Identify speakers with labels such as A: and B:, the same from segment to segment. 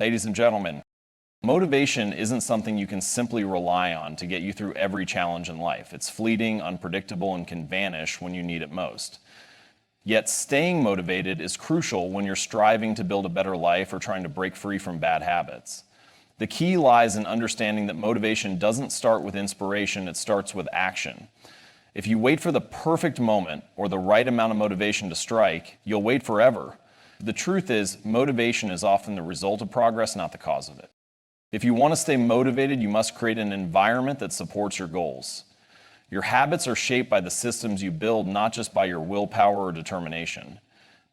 A: Ladies and gentlemen, motivation isn't something you can simply rely on to get you through every challenge in life. It's fleeting, unpredictable, and can vanish when you need it most. Yet staying motivated is crucial when you're striving to build a better life or trying to break free from bad habits. The key lies in understanding that motivation doesn't start with inspiration, it starts with action. If you wait for the perfect moment or the right amount of motivation to strike, you'll wait forever. The truth is, motivation is often the result of progress, not the cause of it. If you want to stay motivated, you must create an environment that supports your goals. Your habits are shaped by the systems you build, not just by your willpower or determination.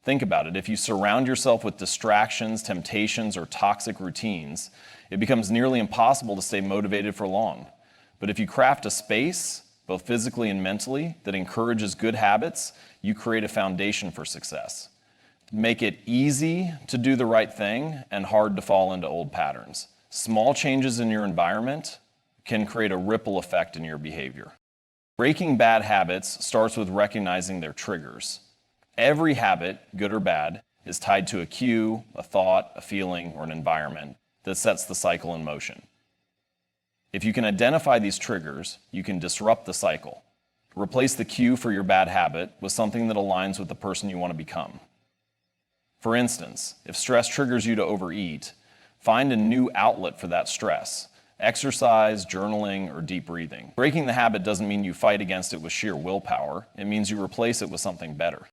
A: Think about it. If you surround yourself with distractions, temptations, or toxic routines, it becomes nearly impossible to stay motivated for long. But if you craft a space, both physically and mentally, that encourages good habits, you create a foundation for success. Make it easy to do the right thing and hard to fall into old patterns. Small changes in your environment can create a ripple effect in your behavior. Breaking bad habits starts with recognizing their triggers. Every habit, good or bad, is tied to a cue, a thought, a feeling, or an environment that sets the cycle in motion. If you can identify these triggers, you can disrupt the cycle. Replace the cue for your bad habit with something that aligns with the person you want to become. For instance, if stress triggers you to overeat, find a new outlet for that stress. Exercise, journaling, or deep breathing. Breaking the habit doesn't mean you fight against it with sheer willpower. It means you replace it with something better.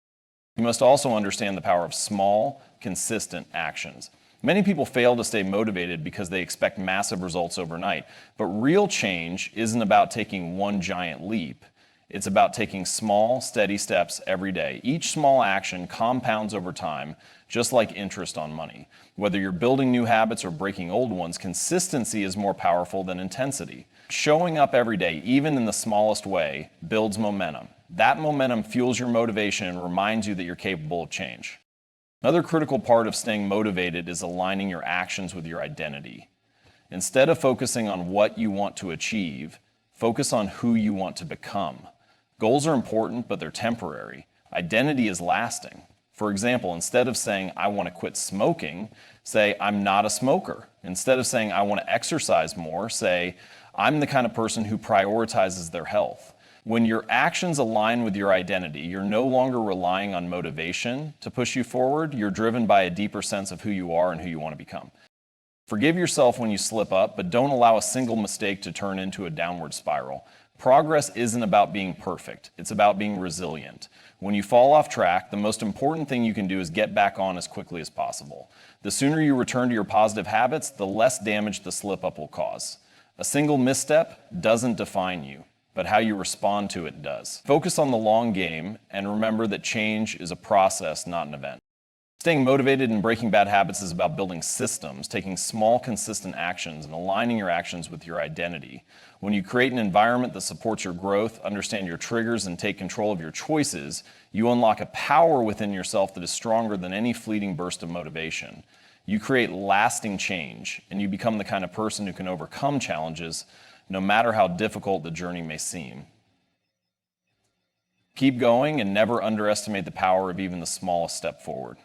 A: You must also understand the power of small, consistent actions. Many people fail to stay motivated because they expect massive results overnight. But real change isn't about taking one giant leap. It's about taking small, steady steps every day. Each small action compounds over time, just like interest on money. Whether you're building new habits or breaking old ones, consistency is more powerful than intensity. Showing up every day, even in the smallest way, builds momentum. That momentum fuels your motivation and reminds you that you're capable of change. Another critical part of staying motivated is aligning your actions with your identity. Instead of focusing on what you want to achieve, focus on who you want to become. Goals are important, but they're temporary. Identity is lasting. For example, instead of saying, I want to quit smoking, say, I'm not a smoker. Instead of saying, I want to exercise more, say, I'm the kind of person who prioritizes their health. When your actions align with your identity, you're no longer relying on motivation to push you forward. You're driven by a deeper sense of who you are and who you want to become. Forgive yourself when you slip up, but don't allow a single mistake to turn into a downward spiral. Progress isn't about being perfect. It's about being resilient. When you fall off track, the most important thing you can do is get back on as quickly as possible. The sooner you return to your positive habits, the less damage the slip-up will cause. A single misstep doesn't define you, but how you respond to it does. Focus on the long game and remember that change is a process, not an event. Staying motivated and breaking bad habits is about building systems, taking small, consistent actions, and aligning your actions with your identity. When you create an environment that supports your growth, understand your triggers, and take control of your choices, you unlock a power within yourself that is stronger than any fleeting burst of motivation. You create lasting change, and you become the kind of person who can overcome challenges, no matter how difficult the journey may seem. Keep going and never underestimate the power of even the smallest step forward.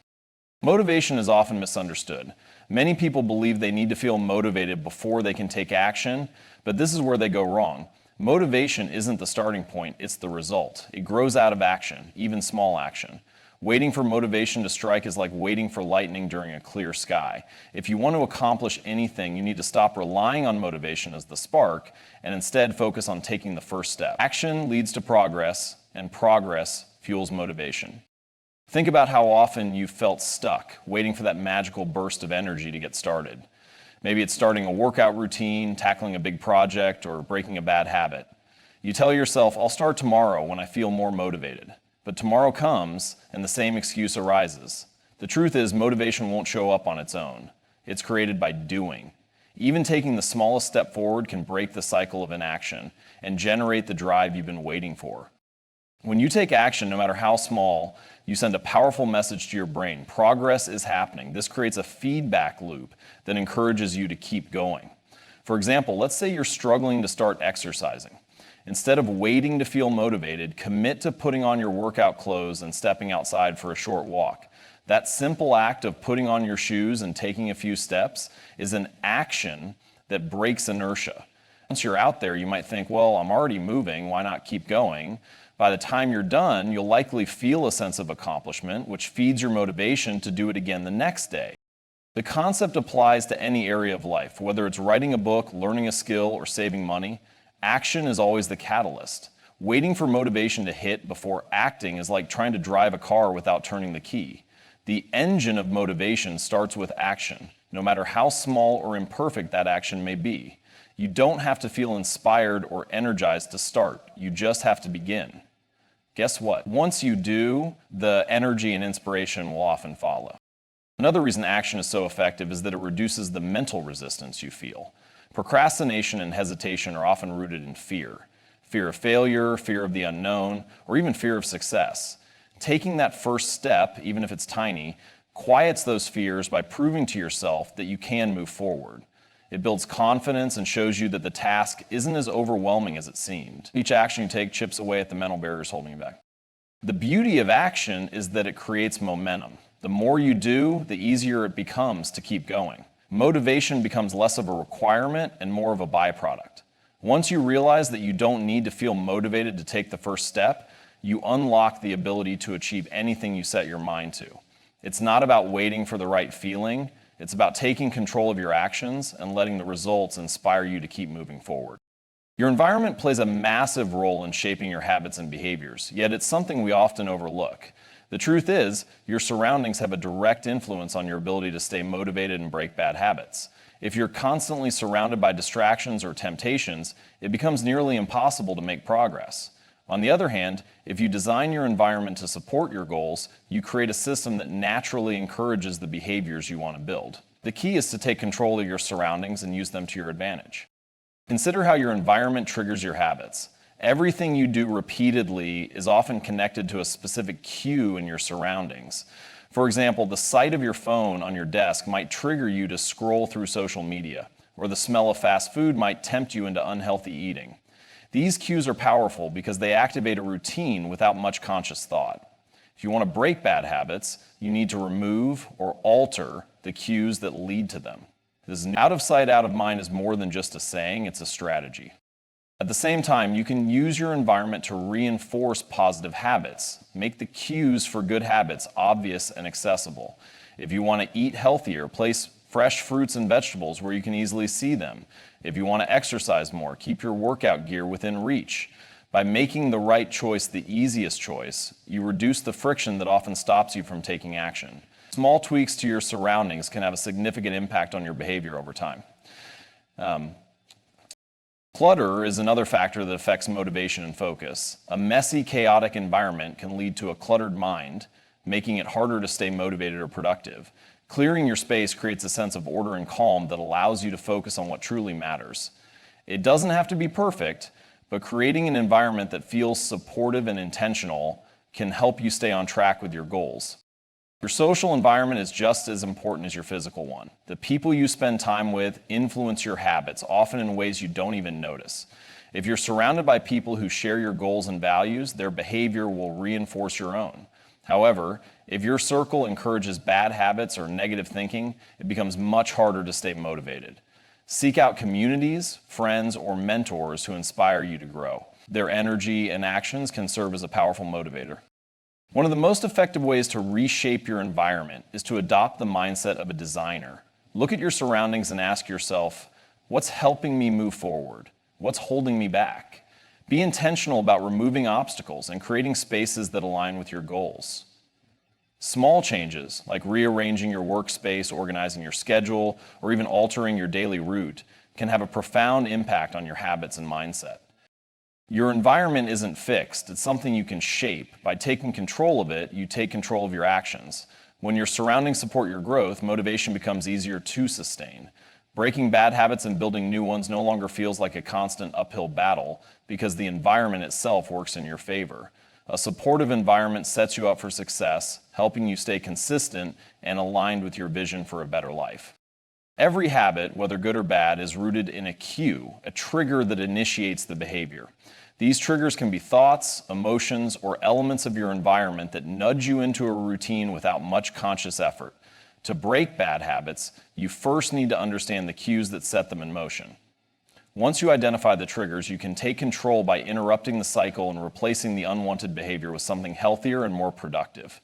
A: Motivation is often misunderstood. Many people believe they need to feel motivated before they can take action, but this is where they go wrong. Motivation isn't the starting point, it's the result. It grows out of action, even small action. Waiting for motivation to strike is like waiting for lightning during a clear sky. If you want to accomplish anything, you need to stop relying on motivation as the spark and instead focus on taking the first step. Action leads to progress, and progress fuels motivation. Think about how often you've felt stuck, waiting for that magical burst of energy to get started. Maybe it's starting a workout routine, tackling a big project, or breaking a bad habit. You tell yourself, I'll start tomorrow when I feel more motivated. But tomorrow comes, and the same excuse arises. The truth is, motivation won't show up on its own. It's created by doing. Even taking the smallest step forward can break the cycle of inaction and generate the drive you've been waiting for. When you take action, no matter how small, you send a powerful message to your brain. Progress is happening. This creates a feedback loop that encourages you to keep going. For example, let's say you're struggling to start exercising. Instead of waiting to feel motivated, commit to putting on your workout clothes and stepping outside for a short walk. That simple act of putting on your shoes and taking a few steps is an action that breaks inertia. Once you're out there, you might think, well, I'm already moving, why not keep going? By the time you're done, you'll likely feel a sense of accomplishment, which feeds your motivation to do it again the next day. The concept applies to any area of life, whether it's writing a book, learning a skill, or saving money. Action is always the catalyst. Waiting for motivation to hit before acting is like trying to drive a car without turning the key. The engine of motivation starts with action, no matter how small or imperfect that action may be. You don't have to feel inspired or energized to start. You just have to begin. Guess what? Once you do, the energy and inspiration will often follow. Another reason action is so effective is that it reduces the mental resistance you feel. Procrastination and hesitation are often rooted in fear. Fear of failure, fear of the unknown, or even fear of success. Taking that first step, even if it's tiny, quiets those fears by proving to yourself that you can move forward. It builds confidence and shows you that the task isn't as overwhelming as it seemed. Each action you take chips away at the mental barriers holding you back. The beauty of action is that it creates momentum. The more you do, the easier it becomes to keep going. Motivation becomes less of a requirement and more of a byproduct. Once you realize that you don't need to feel motivated to take the first step, you unlock the ability to achieve anything you set your mind to. It's not about waiting for the right feeling. It's about taking control of your actions and letting the results inspire you to keep moving forward. Your environment plays a massive role in shaping your habits and behaviors, yet it's something we often overlook. The truth is, your surroundings have a direct influence on your ability to stay motivated and break bad habits. If you're constantly surrounded by distractions or temptations, it becomes nearly impossible to make progress. On the other hand, if you design your environment to support your goals, you create a system that naturally encourages the behaviors you want to build. The key is to take control of your surroundings and use them to your advantage. Consider how your environment triggers your habits. Everything you do repeatedly is often connected to a specific cue in your surroundings. For example, the sight of your phone on your desk might trigger you to scroll through social media, or the smell of fast food might tempt you into unhealthy eating. These cues are powerful because they activate a routine without much conscious thought. If you want to break bad habits, you need to remove or alter the cues that lead to them. Out of sight, out of mind is more than just a saying, it's a strategy. At the same time, you can use your environment to reinforce positive habits. Make the cues for good habits obvious and accessible. If you want to eat healthier, place fresh fruits and vegetables where you can easily see them. If you want to exercise more, keep your workout gear within reach. By making the right choice the easiest choice, you reduce the friction that often stops you from taking action. Small tweaks to your surroundings can have a significant impact on your behavior over time. Clutter is another factor that affects motivation and focus. A messy, chaotic environment can lead to a cluttered mind, making it harder to stay motivated or productive. Clearing your space creates a sense of order and calm that allows you to focus on what truly matters. It doesn't have to be perfect, but creating an environment that feels supportive and intentional can help you stay on track with your goals. Your social environment is just as important as your physical one. The people you spend time with influence your habits, often in ways you don't even notice. If you're surrounded by people who share your goals and values, their behavior will reinforce your own. However, if your circle encourages bad habits or negative thinking, it becomes much harder to stay motivated. Seek out communities, friends, or mentors who inspire you to grow. Their energy and actions can serve as a powerful motivator. One of the most effective ways to reshape your environment is to adopt the mindset of a designer. Look at your surroundings and ask yourself, what's helping me move forward? What's holding me back? Be intentional about removing obstacles and creating spaces that align with your goals. Small changes, like rearranging your workspace, organizing your schedule, or even altering your daily route, can have a profound impact on your habits and mindset. Your environment isn't fixed, it's something you can shape. By taking control of it, you take control of your actions. When your surroundings support your growth, motivation becomes easier to sustain. Breaking bad habits and building new ones no longer feels like a constant uphill battle because the environment itself works in your favor. A supportive environment sets you up for success, helping you stay consistent and aligned with your vision for a better life. Every habit, whether good or bad, is rooted in a cue, a trigger that initiates the behavior. These triggers can be thoughts, emotions, or elements of your environment that nudge you into a routine without much conscious effort. To break bad habits, you first need to understand the cues that set them in motion. Once you identify the triggers, you can take control by interrupting the cycle and replacing the unwanted behavior with something healthier and more productive.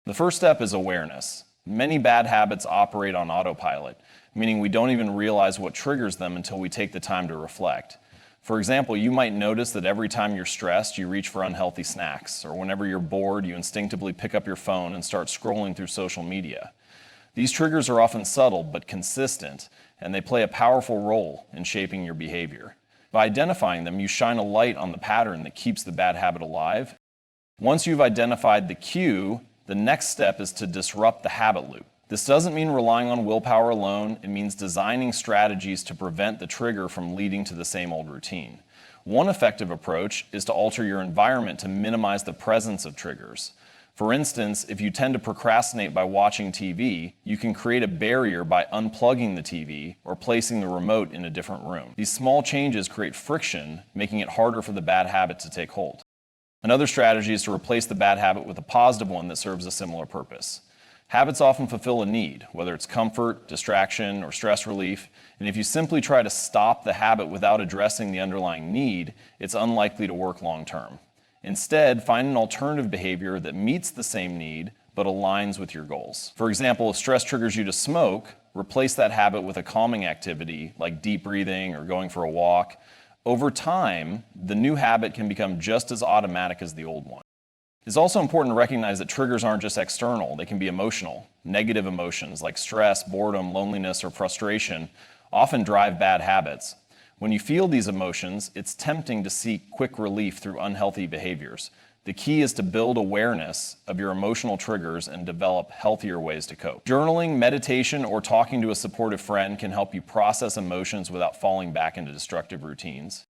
A: The first step is awareness. Many bad habits operate on autopilot, meaning we don't even realize what triggers them until we take the time to reflect. For example, you might notice that every time you're stressed, you reach for unhealthy snacks, or whenever you're bored, you instinctively pick up your phone and start scrolling through social media. These triggers are often subtle but consistent, and they play a powerful role in shaping your behavior. By identifying them, you shine a light on the pattern that keeps the bad habit alive. Once you've identified the cue, the next step is to disrupt the habit loop. This doesn't mean relying on willpower alone. It means designing strategies to prevent the trigger from leading to the same old routine. One effective approach is to alter your environment to minimize the presence of triggers. For instance, if you tend to procrastinate by watching TV, you can create a barrier by unplugging the TV or placing the remote in a different room. These small changes create friction, making it harder for the bad habit to take hold. Another strategy is to replace the bad habit with a positive one that serves a similar purpose. Habits often fulfill a need, whether it's comfort, distraction, or stress relief, and if you simply try to stop the habit without addressing the underlying need, it's unlikely to work long term. Instead, find an alternative behavior that meets the same need but aligns with your goals. For example, if stress triggers you to smoke, replace that habit with a calming activity like deep breathing or going for a walk. Over time, the new habit can become just as automatic as the old one. It's also important to recognize that triggers aren't just external, they can be emotional. Negative emotions like stress, boredom, loneliness, or frustration often drive bad habits. When you feel these emotions, it's tempting to seek quick relief through unhealthy behaviors. The key is to build awareness of your emotional triggers and develop healthier ways to cope. Journaling, meditation, or talking to a supportive friend can help you process emotions without falling back into destructive routines.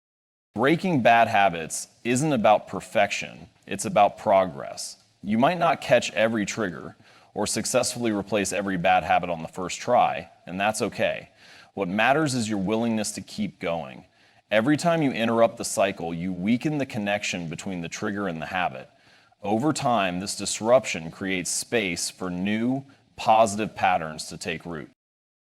A: Breaking bad habits isn't about perfection, it's about progress. You might not catch every trigger or successfully replace every bad habit on the first try, and that's okay. What matters is your willingness to keep going. Every time you interrupt the cycle, you weaken the connection between the trigger and the habit. Over time, this disruption creates space for new, positive patterns to take root.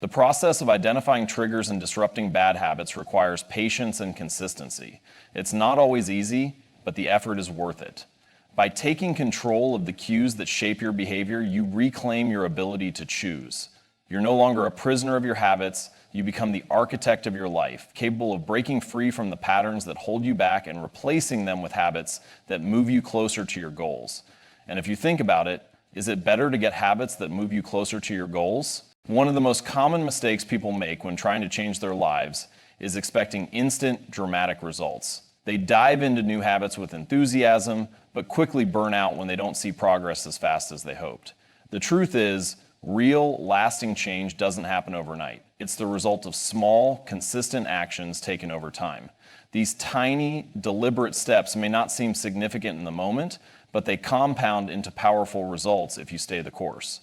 A: The process of identifying triggers and disrupting bad habits requires patience and consistency. It's not always easy, but the effort is worth it. By taking control of the cues that shape your behavior, you reclaim your ability to choose. You're no longer a prisoner of your habits, you become the architect of your life, capable of breaking free from the patterns that hold you back and replacing them with habits that move you closer to your goals. And if you think about it, is it better to get habits that move you closer to your goals? One of the most common mistakes people make when trying to change their lives is expecting instant, dramatic results. They dive into new habits with enthusiasm, but quickly burn out when they don't see progress as fast as they hoped. The truth is, real, lasting change doesn't happen overnight. It's the result of small, consistent actions taken over time. These tiny, deliberate steps may not seem significant in the moment, but they compound into powerful results if you stay the course.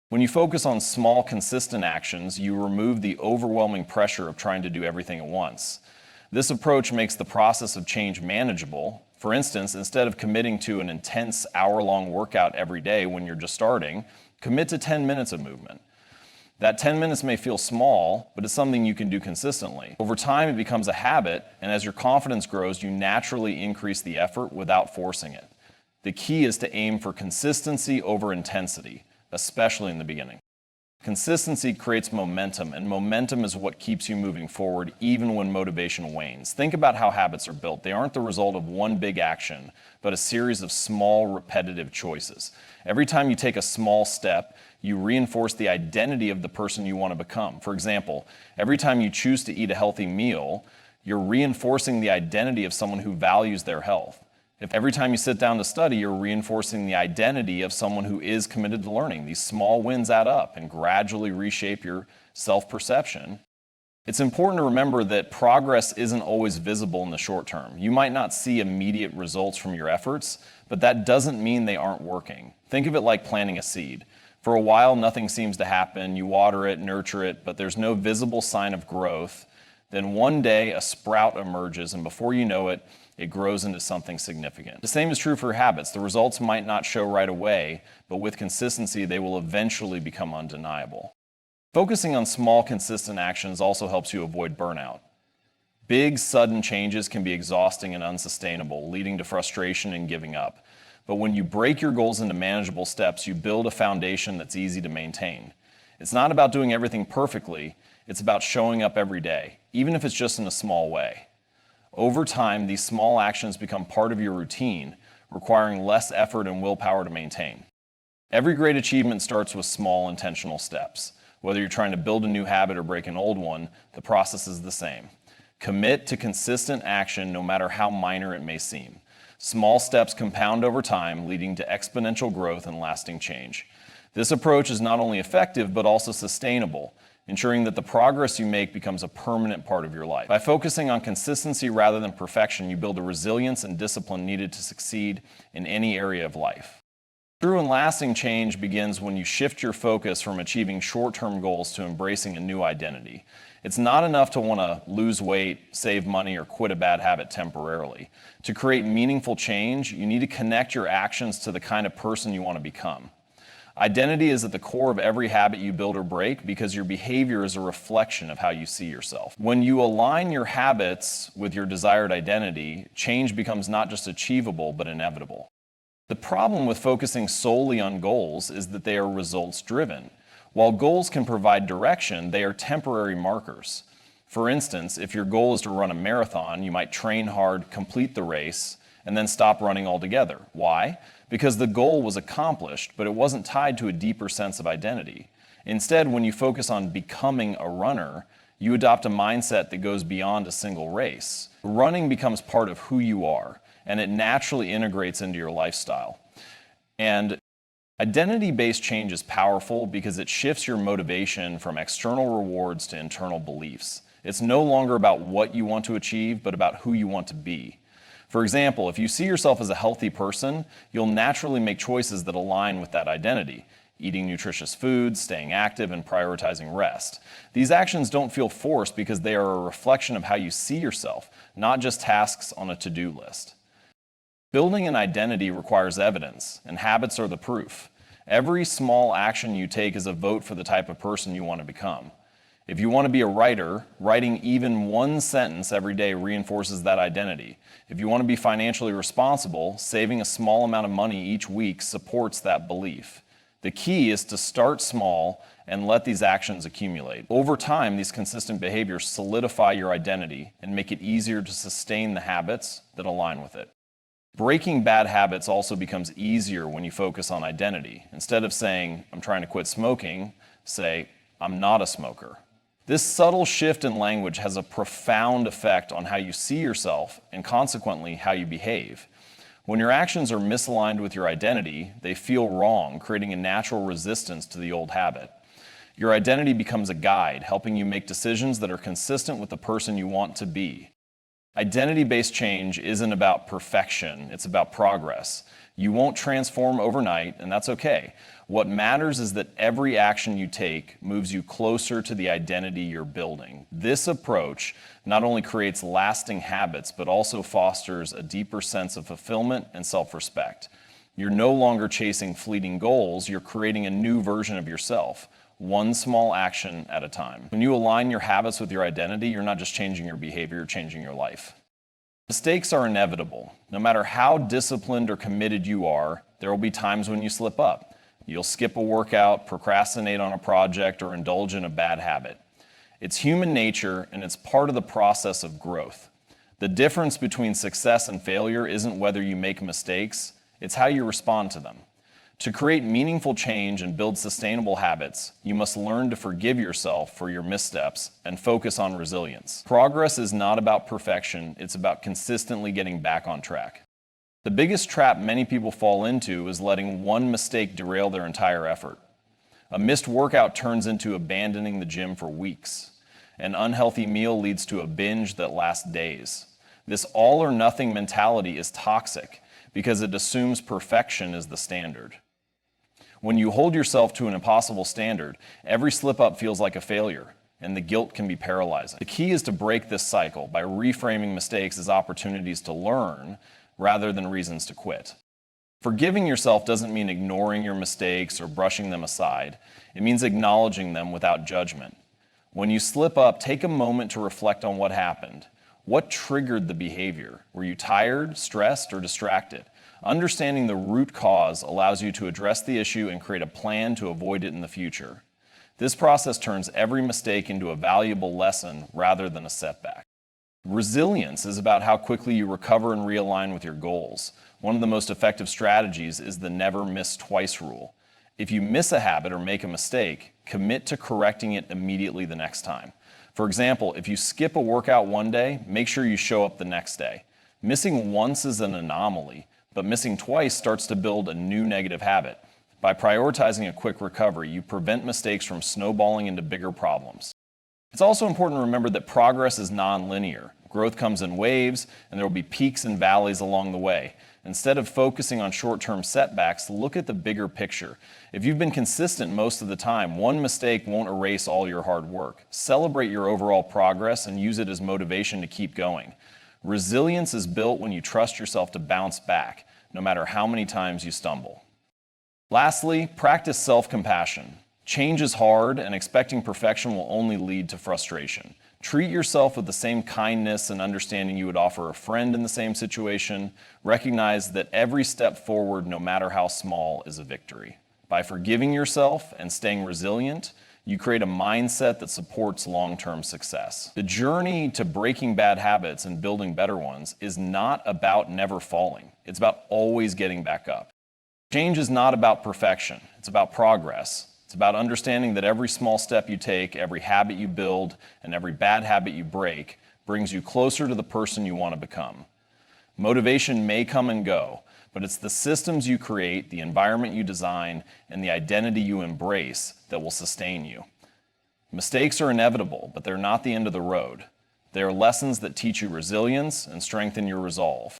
A: When you focus on small, consistent actions, you remove the overwhelming pressure of trying to do everything at once. This approach makes the process of change manageable. For instance, instead of committing to an intense hour-long workout every day when you're just starting, commit to 10 minutes of movement. That 10 minutes may feel small, but it's something you can do consistently. Over time, it becomes a habit, and as your confidence grows, you naturally increase the effort without forcing it. The key is to aim for consistency over intensity, especially in the beginning. Consistency creates momentum, and momentum is what keeps you moving forward even when motivation wanes. Think about how habits are built. They aren't the result of one big action, but a series of small, repetitive choices. Every time you take a small step, you reinforce the identity of the person you want to become. For example, every time you choose to eat a healthy meal, you're reinforcing the identity of someone who values their health. If every time you sit down to study, you're reinforcing the identity of someone who is committed to learning. These small wins add up and gradually reshape your self-perception. It's important to remember that progress isn't always visible in the short term. You might not see immediate results from your efforts, but that doesn't mean they aren't working. Think of it like planting a seed. For a while, nothing seems to happen. You water it, nurture it, but there's no visible sign of growth. Then one day, a sprout emerges, and before you know it, it grows into something significant. The same is true for habits. The results might not show right away, but with consistency, they will eventually become undeniable. Focusing on small, consistent actions also helps you avoid burnout. Big, sudden changes can be exhausting and unsustainable, leading to frustration and giving up. But when you break your goals into manageable steps, you build a foundation that's easy to maintain. It's not about doing everything perfectly, it's about showing up every day, even if it's just in a small way. Over time, these small actions become part of your routine, requiring less effort and willpower to maintain. Every great achievement starts with small, intentional steps. Whether you're trying to build a new habit or break an old one, the process is the same. Commit to consistent action no matter how minor it may seem. Small steps compound over time, leading to exponential growth and lasting change. This approach is not only effective, but also sustainable, ensuring that the progress you make becomes a permanent part of your life. By focusing on consistency rather than perfection, you build the resilience and discipline needed to succeed in any area of life. True and lasting change begins when you shift your focus from achieving short-term goals to embracing a new identity. It's not enough to want to lose weight, save money, or quit a bad habit temporarily. To create meaningful change, you need to connect your actions to the kind of person you want to become. Identity is at the core of every habit you build or break because your behavior is a reflection of how you see yourself. When you align your habits with your desired identity, change becomes not just achievable, but inevitable. The problem with focusing solely on goals is that they are results-driven. While goals can provide direction, they are temporary markers. For instance, if your goal is to run a marathon, you might train hard, complete the race, and then stop running altogether. Why? Because the goal was accomplished, but it wasn't tied to a deeper sense of identity. Instead, when you focus on becoming a runner, you adopt a mindset that goes beyond a single race. Running becomes part of who you are, and it naturally integrates into your lifestyle. And identity-based change is powerful because it shifts your motivation from external rewards to internal beliefs. It's no longer about what you want to achieve, but about who you want to be. For example, if you see yourself as a healthy person, you'll naturally make choices that align with that identity. Eating nutritious foods, staying active, and prioritizing rest. These actions don't feel forced because they are a reflection of how you see yourself, not just tasks on a to-do list. Building an identity requires evidence, and habits are the proof. Every small action you take is a vote for the type of person you want to become. If you want to be a writer, writing even one sentence every day reinforces that identity. If you want to be financially responsible, saving a small amount of money each week supports that belief. The key is to start small and let these actions accumulate. Over time, these consistent behaviors solidify your identity and make it easier to sustain the habits that align with it. Breaking bad habits also becomes easier when you focus on identity. Instead of saying, "I'm trying to quit smoking," say, "I'm not a smoker." This subtle shift in language has a profound effect on how you see yourself and consequently how you behave. When your actions are misaligned with your identity, they feel wrong, creating a natural resistance to the old habit. Your identity becomes a guide, helping you make decisions that are consistent with the person you want to be. Identity-based change isn't about perfection, it's about progress. You won't transform overnight, and that's okay. What matters is that every action you take moves you closer to the identity you're building. This approach not only creates lasting habits, but also fosters a deeper sense of fulfillment and self-respect. You're no longer chasing fleeting goals, you're creating a new version of yourself, one small action at a time. When you align your habits with your identity, you're not just changing your behavior, you're changing your life. Mistakes are inevitable. No matter how disciplined or committed you are, there will be times when you slip up. You'll skip a workout, procrastinate on a project, or indulge in a bad habit. It's human nature, and it's part of the process of growth. The difference between success and failure isn't whether you make mistakes, it's how you respond to them. To create meaningful change and build sustainable habits, you must learn to forgive yourself for your missteps and focus on resilience. Progress is not about perfection, it's about consistently getting back on track. The biggest trap many people fall into is letting one mistake derail their entire effort. A missed workout turns into abandoning the gym for weeks. An unhealthy meal leads to a binge that lasts days. This all or nothing mentality is toxic because it assumes perfection is the standard. When you hold yourself to an impossible standard, every slip-up feels like a failure. and the guilt can be paralyzing. The key is to break this cycle by reframing mistakes as opportunities to learn rather than reasons to quit. Forgiving yourself doesn't mean ignoring your mistakes or brushing them aside. It means acknowledging them without judgment. When you slip up, take a moment to reflect on what happened. What triggered the behavior? Were you tired, stressed, or distracted? Understanding the root cause allows you to address the issue and create a plan to avoid it in the future. This process turns every mistake into a valuable lesson rather than a setback. Resilience is about how quickly you recover and realign with your goals. One of the most effective strategies is the never miss twice rule. If you miss a habit or make a mistake, commit to correcting it immediately the next time. For example, if you skip a workout one day, make sure you show up the next day. Missing once is an anomaly, but missing twice starts to build a new negative habit. By prioritizing a quick recovery, you prevent mistakes from snowballing into bigger problems. It's also important to remember that progress is non-linear. Growth comes in waves, and there will be peaks and valleys along the way. Instead of focusing on short-term setbacks, look at the bigger picture. If you've been consistent most of the time, one mistake won't erase all your hard work. Celebrate your overall progress and use it as motivation to keep going. Resilience is built when you trust yourself to bounce back, no matter how many times you stumble. Lastly, practice self-compassion. Change is hard, and expecting perfection will only lead to frustration. Treat yourself with the same kindness and understanding you would offer a friend in the same situation. Recognize that every step forward, no matter how small, is a victory. By forgiving yourself and staying resilient, you create a mindset that supports long-term success. The journey to breaking bad habits and building better ones is not about never falling. It's about always getting back up. Change is not about perfection. It's about progress. It's about understanding that every small step you take, every habit you build, and every bad habit you break brings you closer to the person you want to become. Motivation may come and go, but it's the systems you create, the environment you design, and the identity you embrace that will sustain you. Mistakes are inevitable, but they're not the end of the road. They are lessons that teach you resilience and strengthen your resolve.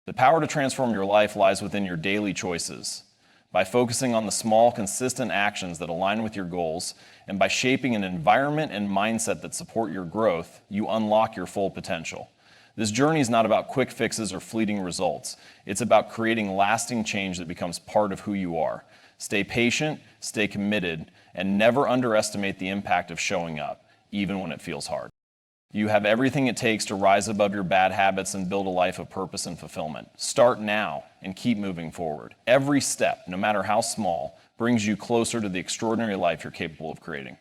A: The power to transform your life lies within your daily choices. By focusing on the small, consistent actions that align with your goals, and by shaping an environment and mindset that support your growth, you unlock your full potential. This journey is not about quick fixes or fleeting results. It's about creating lasting change that becomes part of who you are. Stay patient, stay committed, and never underestimate the impact of showing up, even when it feels hard. You have everything it takes to rise above your bad habits and build a life of purpose and fulfillment. Start now and keep moving forward. Every step, no matter how small, brings you closer to the extraordinary life you're capable of creating.